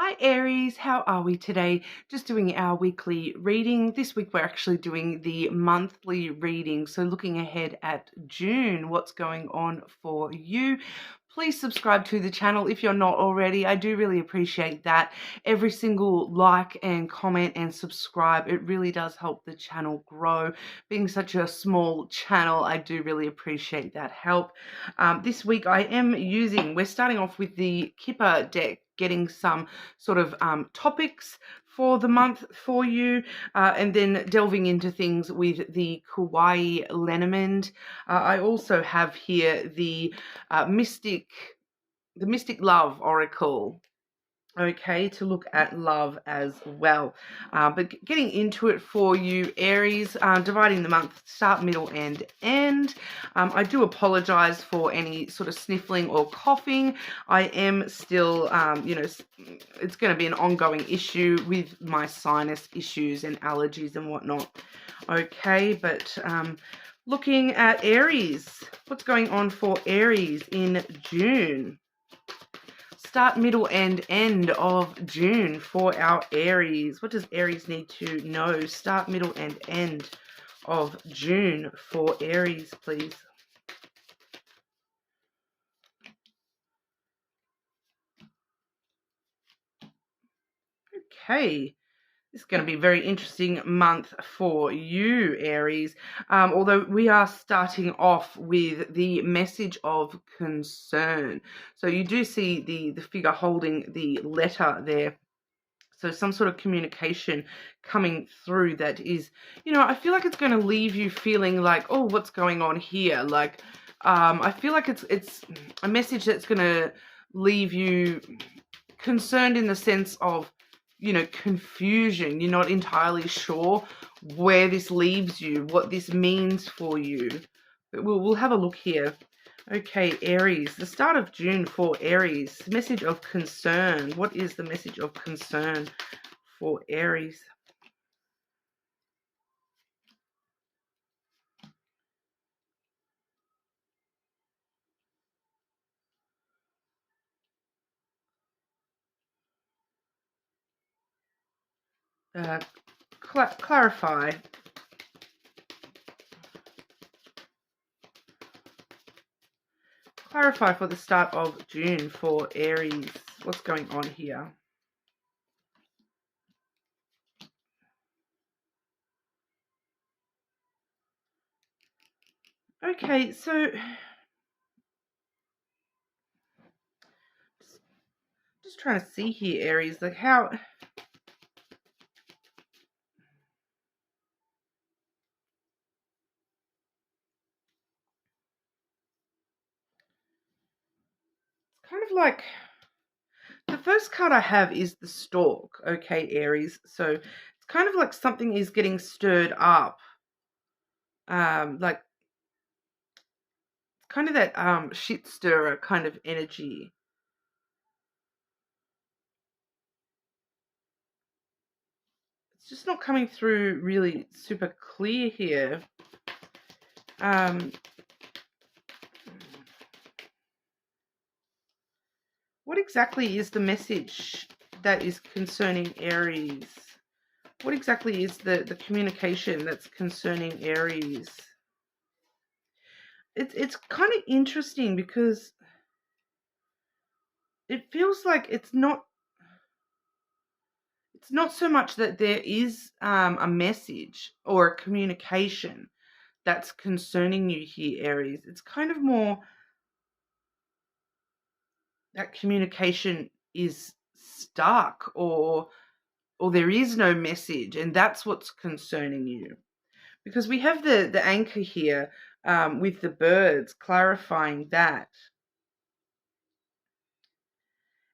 Hi Aries, how are we today? Just doing our weekly reading. This week we're actually doing the monthly reading. So looking ahead at June, what's going on for you? Please subscribe to the channel if you're not already. I do really appreciate that. Every single like and comment and subscribe, it really does help the channel grow. Being such a small channel, I do really appreciate that help. This week we're starting off with the Kipper deck, getting some sort of topics for the month for you, and then delving into things with the Kauai lenormand. I also have here the Mystic Love Oracle. Okay, to look at love as well. But getting into it for you, Aries, dividing the month, start, middle, and end. I do apologize for any sort of sniffling or coughing. I am still, it's going to be an ongoing issue with my sinus issues and allergies and whatnot. Okay, but looking at Aries, what's going on for Aries in June? Start, middle, and end of June for our Aries. What does Aries need to know? Start, middle, and end of June for Aries, please. Okay. This is going to be a very interesting month for you, Aries. Although we are starting off with the message of concern. So you do see the figure holding the letter there. So some sort of communication coming through that is, I feel like it's going to leave you feeling like, oh, what's going on here? Like, I feel like it's a message that's going to leave you concerned in the sense of, confusion. You're not entirely sure where this leaves you, what this means for you. But we'll have a look here. Okay, Aries, the start of June for Aries, message of concern. What is the message of concern for Aries? Clarify. Clarify for the start of June for Aries. What's going on here? Okay, so just trying to see here, Aries, like how... It's kind of like... The first card I have is the Stork, okay, Aries. So it's kind of like something is getting stirred up. Like kind of that shit stirrer kind of energy. It's just not coming through really super clear here. What exactly is the message that is concerning Aries? What exactly is the communication that's concerning Aries? It's kind of interesting because it feels like it's not so much that there is a message or a communication that's concerning you here, Aries. It's kind of more that communication is stuck, or there is no message, and that's what's concerning you. Because we have the anchor here with the birds, clarifying that.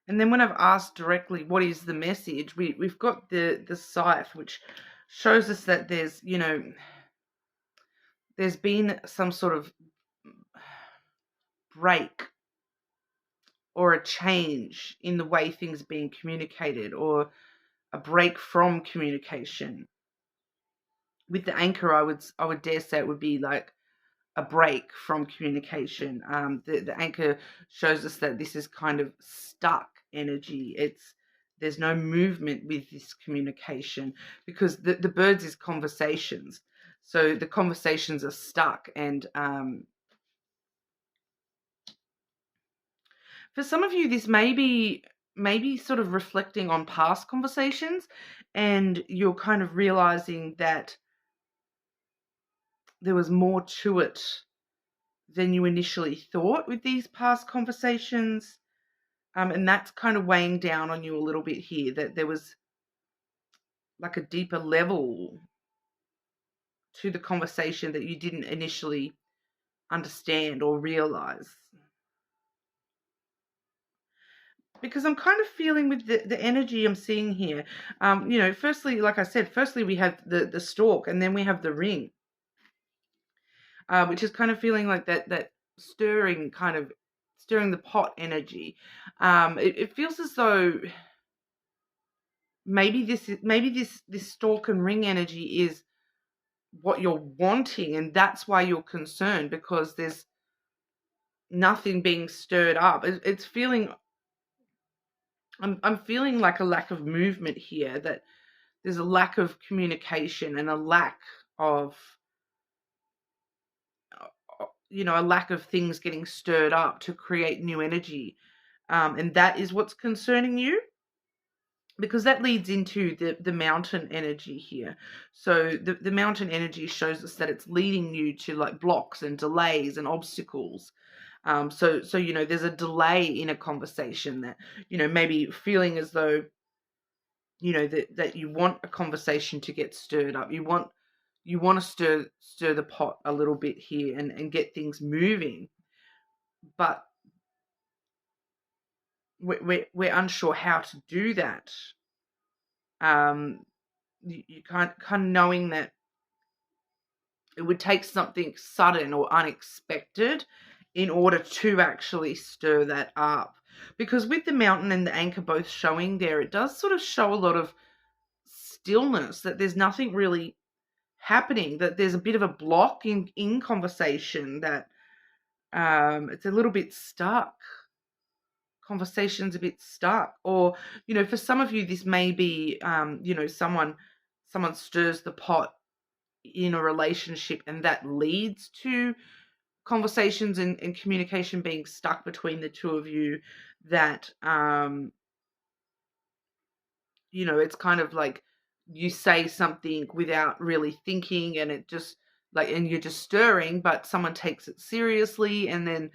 And then when I've asked directly what is the message, we've got the scythe, which shows us that there's, there's been some sort of break or a change in the way things are being communicated, or a break from communication. With the anchor, I would dare say it would be like a break from communication. The anchor shows us that this is kind of stuck energy. There's no movement with this communication because the birds is conversations. So the conversations are stuck. And for some of you, this may be maybe sort of reflecting on past conversations, and you're kind of realizing that there was more to it than you initially thought with these past conversations. And that's kind of weighing down on you a little bit here, that there was like a deeper level to the conversation that you didn't initially understand or realize. Because I'm kind of feeling with the energy I'm seeing here, firstly, like I said, we have the stork, and then we have the ring, which is kind of feeling like that stirring, kind of stirring the pot energy. It feels as though maybe this stork and ring energy is what you're wanting, and that's why you're concerned, because there's nothing being stirred up. It's feeling, I'm feeling like a lack of movement here, that there's a lack of communication and a lack of a lack of things getting stirred up to create new energy, and that is what's concerning you, because that leads into the mountain energy here. So the mountain energy shows us that it's leading you to like blocks and delays and obstacles. So there's a delay in a conversation, that maybe feeling as though that you want a conversation to get stirred up. You want to stir the pot a little bit here, and get things moving, but we're unsure how to do that. You kind of knowing that it would take something sudden or unexpected in order to actually stir that up. Because with the mountain and the anchor both showing there, it does sort of show a lot of stillness, that there's nothing really happening, that there's a bit of a block in conversation, that it's a little bit stuck. Conversation's a bit stuck. Or, for some of you, this may be, someone stirs the pot in a relationship, and that leads to conversations and communication being stuck between the two of you, that it's kind of like you say something without really thinking, and it just and you're just stirring, but someone takes it seriously, and then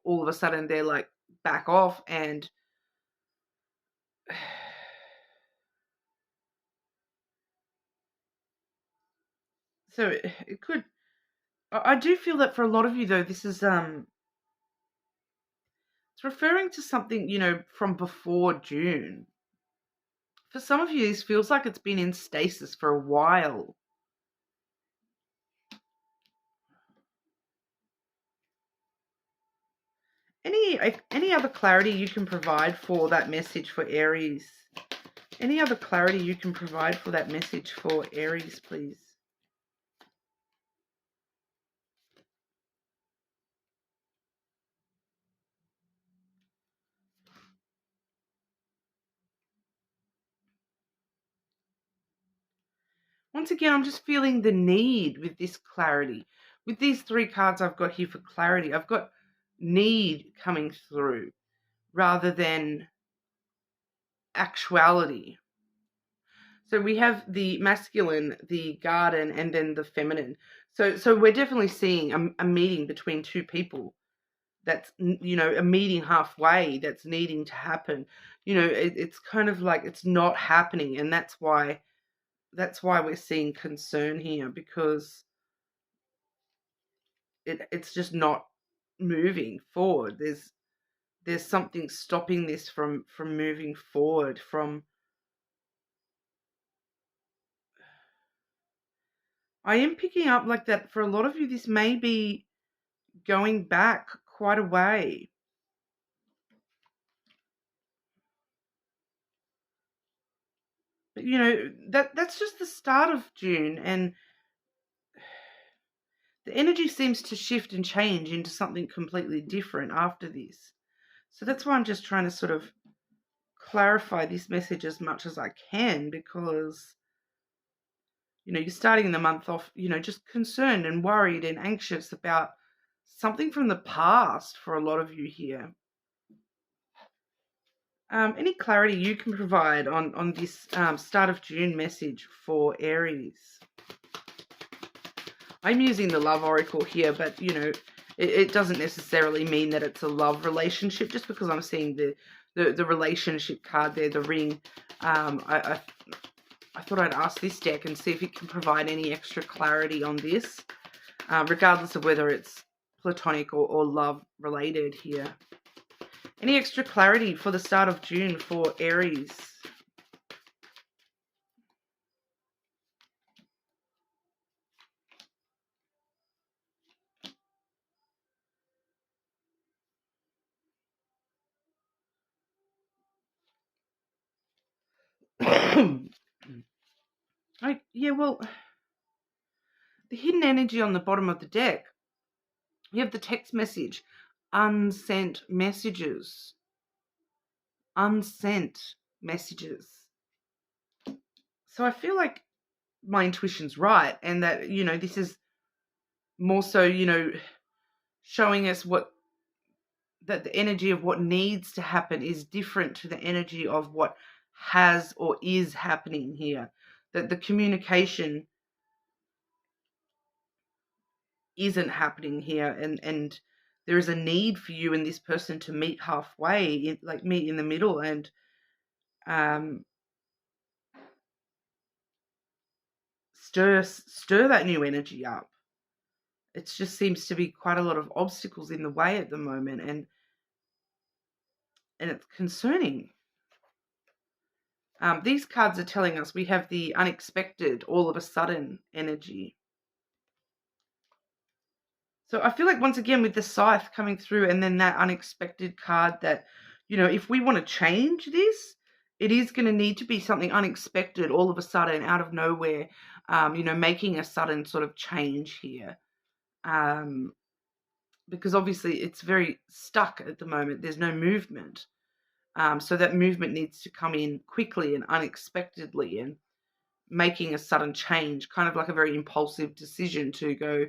all of a sudden they're like, back off. And so it could, I do feel that for a lot of you, though, this is it's referring to something from before June. For some of you, this feels like it's been in stasis for a while. Any other clarity you can provide for that message for Aries? Any other clarity you can provide for that message for Aries, please? Once again, I'm just feeling the need with this clarity. With these 3 cards I've got here for clarity, I've got need coming through rather than actuality. So we have the masculine, the garden, and then the feminine. So we're definitely seeing a meeting between 2 people. That's a meeting halfway that's needing to happen. It's kind of like it's not happening, and that's why we're seeing concern here, because it's just not moving forward. There's something stopping this from moving forward. I am picking up like that for a lot of you. This may be going back quite a way. But that's just the start of June, and the energy seems to shift and change into something completely different after this. So that's why I'm just trying to sort of clarify this message as much as I can, because, you're starting the month off, just concerned and worried and anxious about something from the past for a lot of you here. Any clarity you can provide on this start of June message for Aries? I'm using the love oracle here, but, it doesn't necessarily mean that it's a love relationship. Just because I'm seeing the relationship card there, the ring, I thought I'd ask this deck and see if it can provide any extra clarity on this, regardless of whether it's platonic or love related here. Any extra clarity for the start of June for Aries? Yeah, well, the hidden energy on the bottom of the deck, you have the text message, unsent messages. Unsent messages. So I feel like my intuition's right, and that, this is more so, showing us that the energy of what needs to happen is different to the energy of what has or is happening here. That the communication isn't happening here, and there is a need for you and this person to meet halfway, meet in the middle, and stir that new energy up. It just seems to be quite a lot of obstacles in the way at the moment, and it's concerning. These cards are telling us we have the unexpected, all of a sudden energy. So I feel like, once again, with the scythe coming through and then that unexpected card, that, if we want to change this, it is going to need to be something unexpected, all of a sudden, out of nowhere, making a sudden sort of change here. Because obviously it's very stuck at the moment. There's no movement. So that movement needs to come in quickly and unexpectedly, and making a sudden change, kind of like a very impulsive decision to go,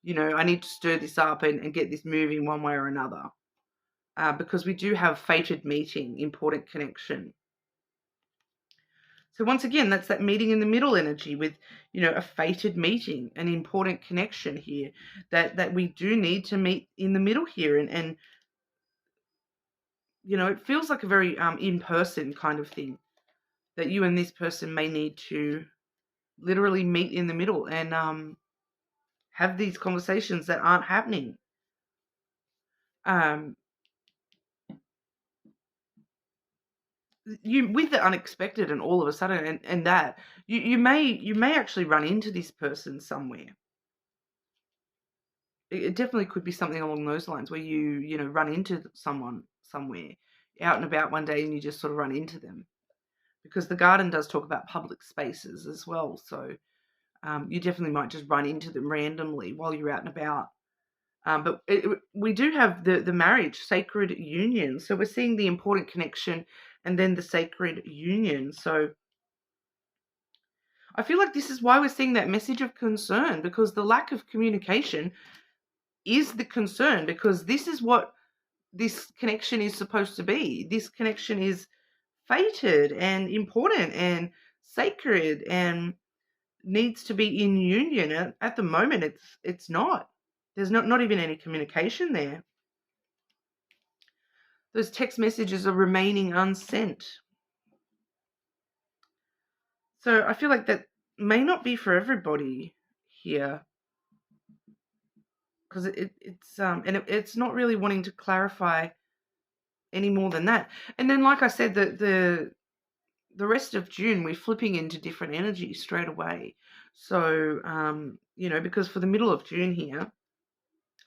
I need to stir this up and get this moving one way or another. Because we do have fated meeting, important connection. So once again, that's that meeting in the middle energy with, a fated meeting, an important connection here, that we do need to meet in the middle here. And it feels like a very in-person kind of thing, that you and this person may need to literally meet in the middle and have these conversations that aren't happening. You, with the unexpected and all of a sudden, and that you may actually run into this person somewhere. It definitely could be something along those lines, where you run into someone somewhere out and about one day, and you just sort of run into them, because the garden does talk about public spaces as well. So you definitely might just run into them randomly while you're out and about. But we do have the marriage, sacred union. So we're seeing the important connection and then the sacred union. So I feel like this is why we're seeing that message of concern, because the lack of communication is the concern, because this is what this connection is supposed to be. This connection is fated and important and sacred and needs to be in union. At the moment, it's not. There's not even any communication there. Those text messages are remaining unsent. So I feel like that may not be for everybody here, because it's not really wanting to clarify any more than that. And then, like I said, the rest of June, we're flipping into different energies straight away. So because for the middle of June here,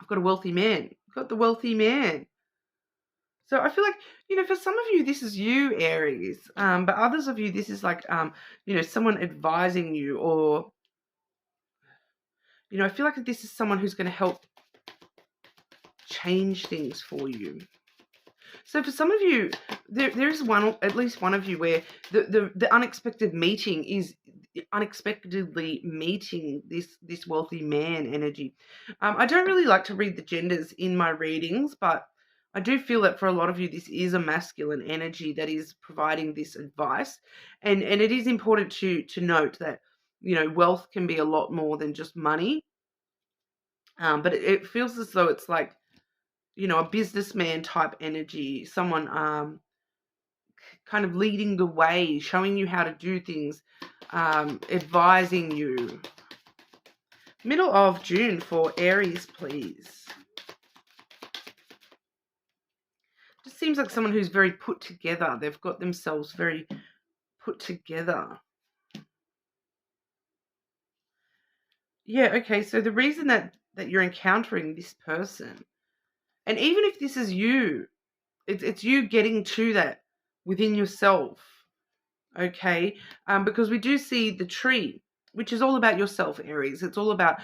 I've got a wealthy man. I've got the wealthy man. So I feel like, for some of you, this is you, Aries. But others of you, this is like, someone advising you, or, I feel like this is someone who's going to help change things for you. So for some of you, there's at least one of you where the unexpected meeting is unexpectedly meeting this wealthy man energy. I don't really like to read the genders in my readings, but I do feel that for a lot of you, this is a masculine energy that is providing this advice, and it is important to note that wealth can be a lot more than just money. But it feels as though it's like a businessman type energy, someone kind of leading the way, showing you how to do things, advising you. Middle of June for Aries, please. Just seems like someone who's very put together. They've got themselves very put together. Yeah, okay, so the reason that you're encountering this person, and even if this is you, it's you getting to that within yourself, okay? Because we do see the tree, which is all about yourself, Aries. It's all about,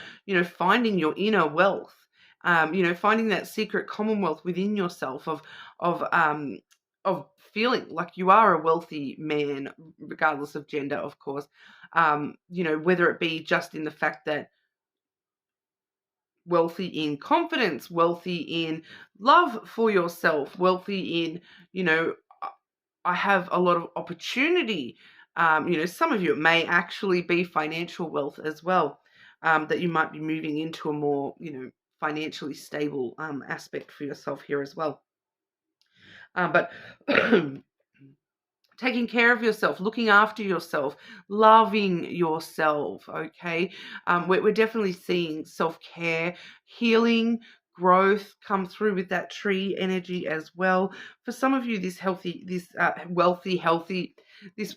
finding your inner wealth, finding that secret commonwealth within yourself of feeling like you are a wealthy man, regardless of gender, of course. Whether it be just in the fact that wealthy in confidence, wealthy in love for yourself, wealthy in, I have a lot of opportunity. Some of you, it may actually be financial wealth as well, that you might be moving into a more, financially stable aspect for yourself here as well. But taking care of yourself, looking after yourself, loving yourself, okay? We're definitely seeing self-care, healing, growth come through with that tree energy as well. For some of you, this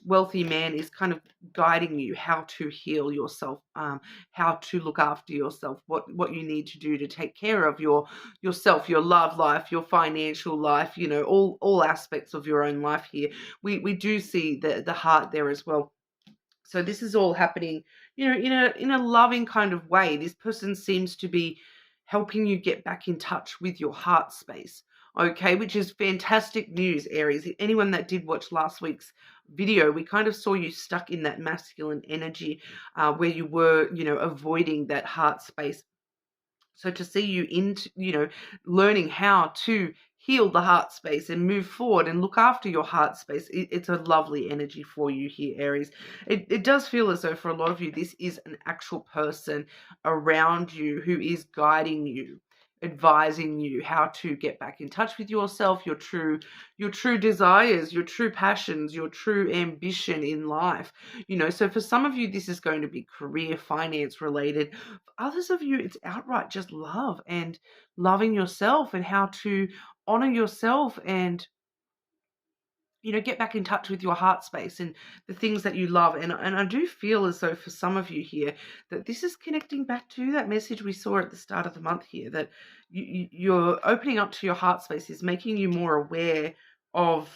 wealthy man is kind of guiding you how to heal yourself, how to look after yourself, what you need to do to take care of yourself, your love life, your financial life, all aspects of your own life here. We do see the heart there as well. So this is all happening, in a loving kind of way. This person seems to be helping you get back in touch with your heart space, okay, which is fantastic news, Aries. Anyone that did watch last week's video, we kind of saw you stuck in that masculine energy, where you were, avoiding that heart space. So to see you into, learning how to heal the heart space and move forward and look after your heart space, it's a lovely energy for you here, Aries. It does feel as though for a lot of you, this is an actual person around you who is guiding you, advising you how to get back in touch with yourself, your true desires, your true passions, your true ambition in life. So for some of you, this is going to be career, finance related. For others of you, it's outright just love and loving yourself and how to honor yourself and get back in touch with your heart space and the things that you love. And I do feel as though for some of you here that this is connecting back to that message we saw at the start of the month here, that you're opening up to your heart space is making you more aware of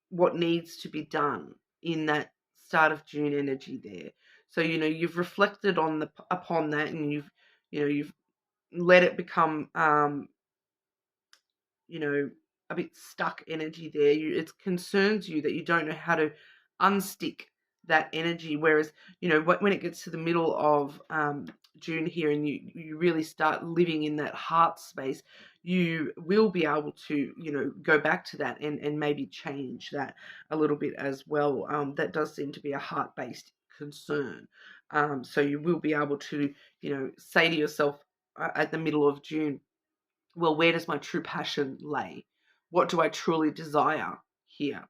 what needs to be done in that start of June energy there. So, you've reflected upon that, and you've let it become, a bit stuck energy there. It concerns you that you don't know how to unstick that energy. Whereas, when it gets to the middle of June here and you really start living in that heart space, you will be able to, go back to that and maybe change that a little bit as well. That does seem to be a heart-based concern. So you will be able to, say to yourself at the middle of June, well, where does my true passion lay? What do I truly desire here?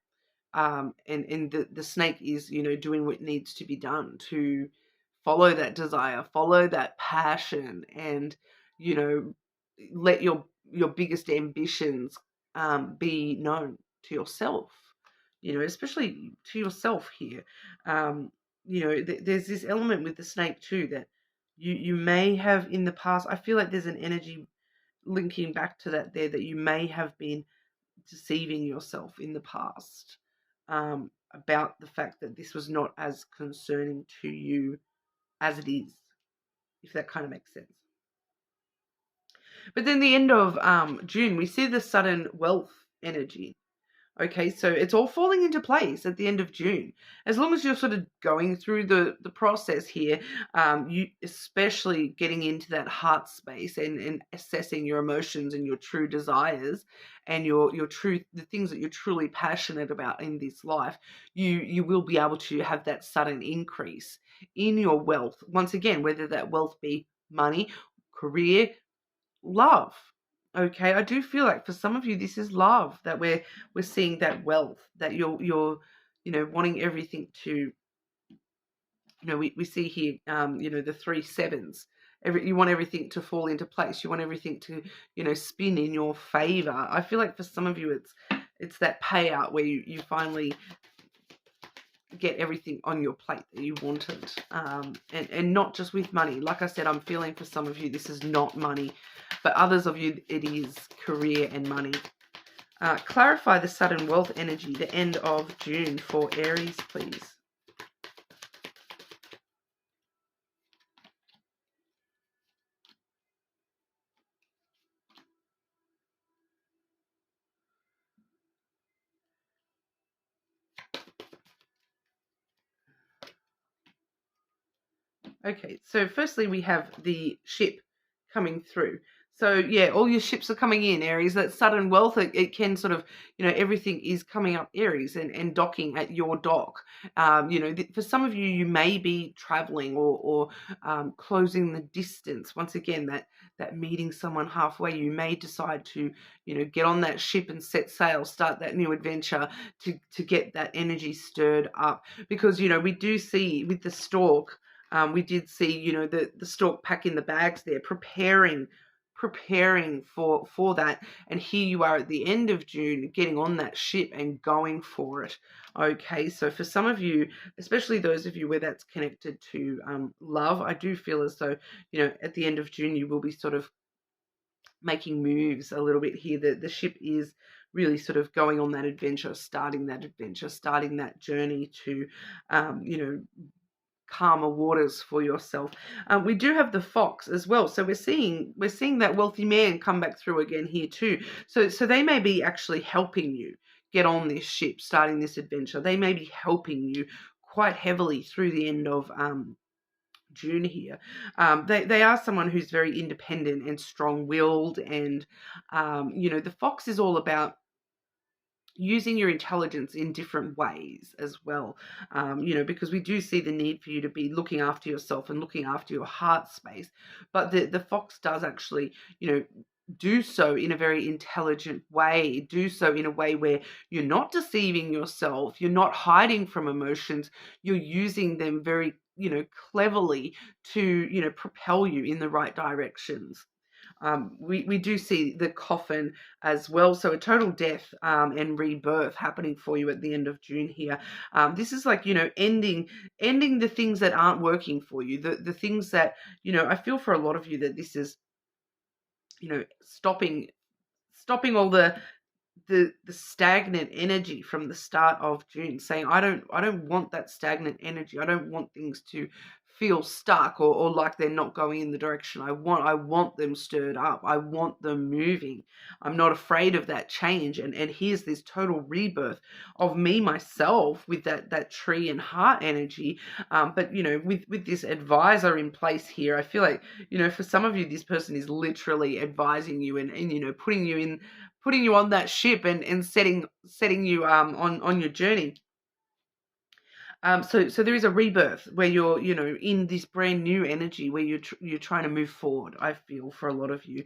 And the snake is, doing what needs to be done to follow that desire, follow that passion, and, let your biggest ambitions be known to yourself, especially to yourself here. There's this element with the snake too that you may have in the past. I feel like there's an energy linking back to that there, that you may have been deceiving yourself in the past, about the fact that this was not as concerning to you as it is, if that kind of makes sense. But then the end of June, we see the sudden wealth energy. Okay, so it's all falling into place at the end of June. As long as you're sort of going through the process here, you especially getting into that heart space and assessing your emotions and your true desires and your true the things that you're truly passionate about in this life, you will be able to have that sudden increase in your wealth. Once again, whether that wealth be money, career, love. Okay, I do feel like for some of you this is love, that we're seeing that wealth, that you're wanting everything to, we see here, the three sevens. You want everything to fall into place. You want everything to, spin in your favor. I feel like for some of you it's that payout where you finally get everything on your plate that you wanted, and not just with money. Like I said, I'm feeling for some of you this is not money, but others of you it is career and money. Clarify the sudden wealth energy, the end of June for Aries, please. Okay, so firstly we have the ship coming through. So yeah, all your ships are coming in, Aries. That sudden wealth, it can sort of, everything is coming up, Aries, and docking at your dock. For some of you, you may be traveling or closing the distance. Once again, that meeting someone halfway, you may decide to, get on that ship and set sail, start that new adventure to get that energy stirred up. Because, we do see with the stork, we did see, the stork packing the bags there, preparing for that. And here you are at the end of June, getting on that ship and going for it. Okay, so for some of you, especially those of you where that's connected to love, I do feel as though, at the end of June, you will be sort of making moves a little bit here. The ship is really sort of going on that adventure, starting that journey to, calmer waters for yourself. We do have the fox as well, so we're seeing that wealthy man come back through again here too. So they may be actually helping you get on this ship, starting this adventure. They may be helping you quite heavily through the end of June here. They are someone who's very independent and strong-willed, and the fox is all about using your intelligence in different ways as well, because we do see the need for you to be looking after yourself and looking after your heart space. But the fox does actually, do so in a very intelligent way, do so in a way where you're not deceiving yourself, you're not hiding from emotions, you're using them very, cleverly to, propel you in the right directions. We do see the coffin as well. So a total death and rebirth happening for you at the end of June here. This is like, ending the things that aren't working for you, the things that, I feel for a lot of you that this is, stopping all the stagnant energy from the start of June, saying I don't want that stagnant energy. I don't want things to feel stuck or like they're not going in the direction I want them stirred up. I want them moving. I'm not afraid of that change. And here's this total rebirth of me myself with that tree and heart energy. But with this advisor in place here, I feel like, for some of you, this person is literally advising you and putting you on that ship and setting you on your journey. So there is a rebirth where you're, in this brand new energy where you're trying to move forward. I feel for a lot of you,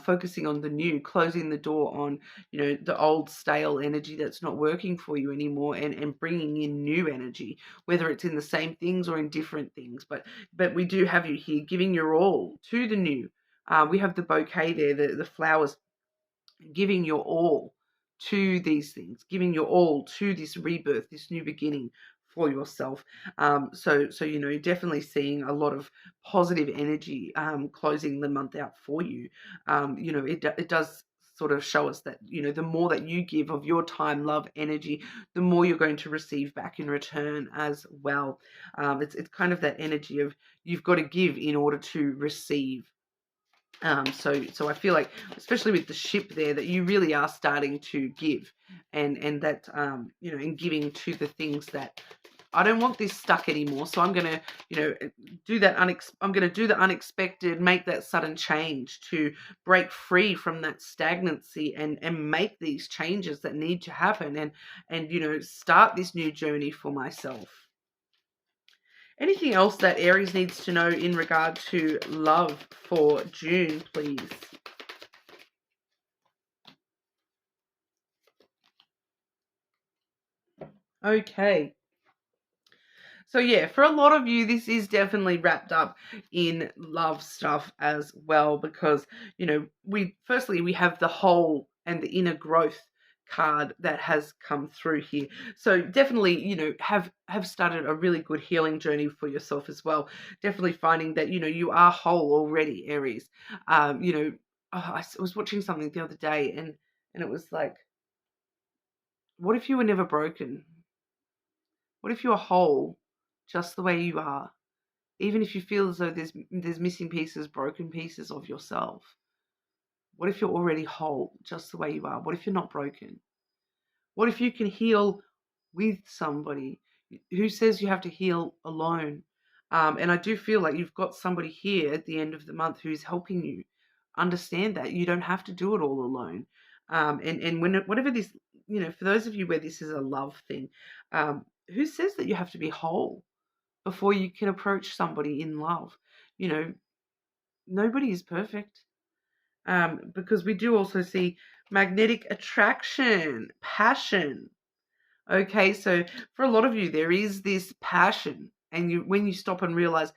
focusing on the new, closing the door on, the old stale energy that's not working for you anymore, and bringing in new energy, whether it's in the same things or in different things. But we do have you here giving your all to the new. We have the bouquet there, the flowers, giving your all to these things, giving your all to this rebirth, this new beginning for yourself. So definitely seeing a lot of positive energy closing the month out for you. It does sort of show us that, the more that you give of your time, love, energy, the more you're going to receive back in return as well. It's kind of that energy of you've got to give in order to receive. So I feel like, especially with the ship there, that you really are starting to give, and that in giving to the things that I don't want this stuck anymore. So I'm gonna, do that. I'm gonna do the unexpected, make that sudden change to break free from that stagnancy and make these changes that need to happen, and start this new journey for myself. Anything else that Aries needs to know in regard to love for June, please? Okay. So yeah, for a lot of you, this is definitely wrapped up in love stuff as well, because we have the whole and the inner growth card that has come through here. So definitely, have started a really good healing journey for yourself as well. Definitely finding that you are whole already, Aries. I was watching something the other day, and it was like, what if you were never broken? What if you are whole just the way you are? Even if you feel as though there's missing pieces, broken pieces of yourself. What if you're already whole just the way you are? What if you're not broken? What if you can heal with somebody? Who says you have to heal alone? And I do feel like you've got somebody here at the end of the month who's helping you understand that you don't have to do it all alone. And whatever this, for those of you where this is a love thing, who says that you have to be whole before you can approach somebody in love? Nobody is perfect. Because we do also see magnetic attraction, passion. Okay, so for a lot of you, there is this passion, and when you stop and realize,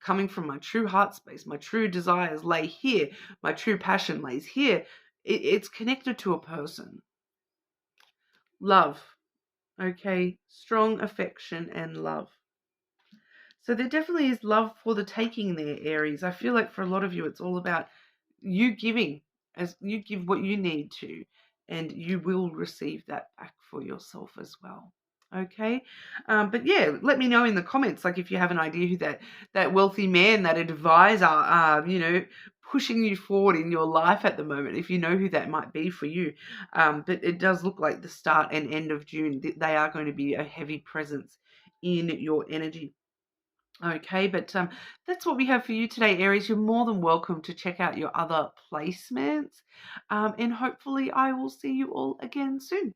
coming from my true heart space, my true desires lay here, my true passion lays here. It's connected to a person. Love, okay, strong affection and love. So there definitely is love for the taking there, Aries. I feel like for a lot of you, it's all about you giving, as you give what you need to, and you will receive that back for yourself as well. Okay. But yeah, let me know in the comments, like if you have an idea who that wealthy man, that advisor, pushing you forward in your life at the moment, if you know who that might be for you. But it does look like the start and end of June, they are going to be a heavy presence in your energy. Okay, but that's what we have for you today, Aries. You're more than welcome to check out your other placements. And hopefully I will see you all again soon.